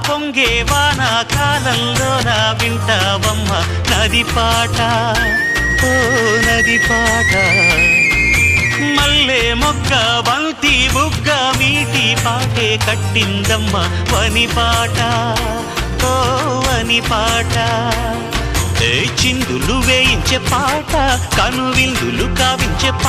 పొంగే వాన కాలంలోన వింటావమ్మ నది పాట ఓ నది పాట మల్లె మొగ్గ బంతి బుగ్గ మీటి పాటే కట్టిందమ్మ వని పాట ఓ వని పాట చిందులు వేయించే పాట కనువిందులు కావించే పాట